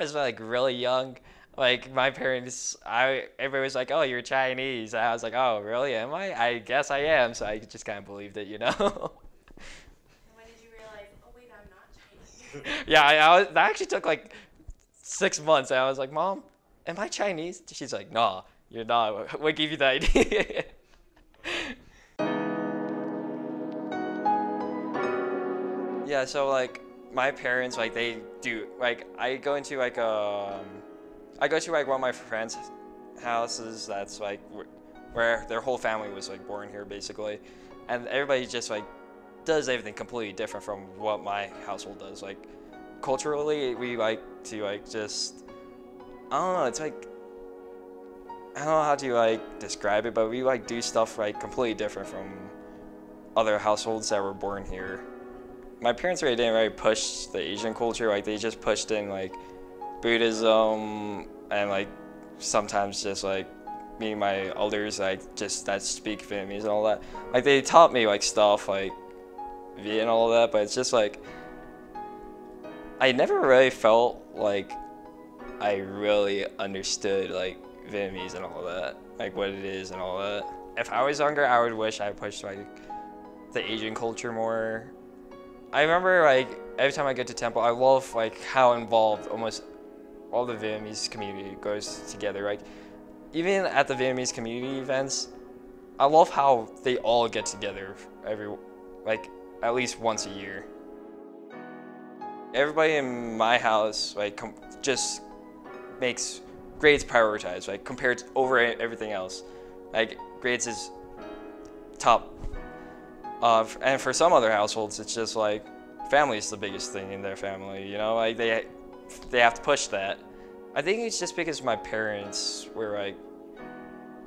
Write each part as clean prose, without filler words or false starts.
was like really young, like my parents, everybody was like, "Oh, you're Chinese." And I was like, "Oh, really? Am I? I guess I am." So I just kind of believed it, you know. And when did you realize, oh wait, I'm not Chinese? Yeah, that actually took like 6 months. And I was like, "Mom, am I Chinese?" She's like, "No, you're not. What gave you the idea?" Yeah, so like my parents like they do like I go to like one of my friends' houses that's like where their whole family was like born here basically, and everybody just like does everything completely different from what my household does. Like culturally, we like to like just I don't know. It's like I don't know how to like describe it, but we like do stuff like completely different from other households that were born here. My parents really didn't really push the Asian culture. Like they just pushed in like Buddhism and like sometimes just like me and my elders like just that speak Vietnamese and all that. Like they taught me like stuff like Viet and all that, but it's just like I never really felt like I really understood like Vietnamese and all that, like what it is and all that. If I was younger, I would wish I pushed like the Asian culture more. I remember like every time I get to temple, I love like how involved almost all the Vietnamese community goes together. Like even at the Vietnamese community events, I love how they all get together like at least once a year. Everybody in my house like just makes grades prioritized, like compared to over everything else. Like grades is top. And for some other households, it's just like family is the biggest thing in their family. You know, like they have to push that. I think it's just because my parents were like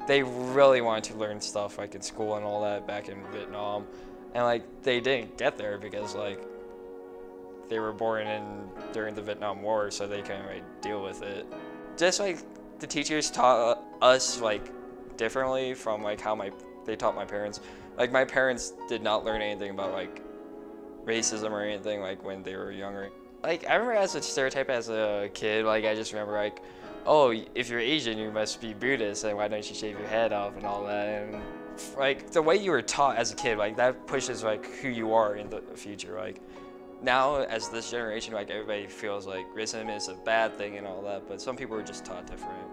they really wanted to learn stuff like in school and all that back in Vietnam, and like they didn't get there because like they were born in during the Vietnam War, so they couldn't really deal with it. Just like the teachers taught us like differently from like how they taught my parents. Like my parents did not learn anything about like racism or anything like when they were younger. Like I remember as a stereotype as a kid, like I just remember like, oh, if you're Asian, you must be Buddhist, and why don't you shave your head off and all that. And like the way you were taught as a kid, like that pushes like who you are in the future. Like now as this generation, like everybody feels like racism is a bad thing and all that, but some people are just taught different.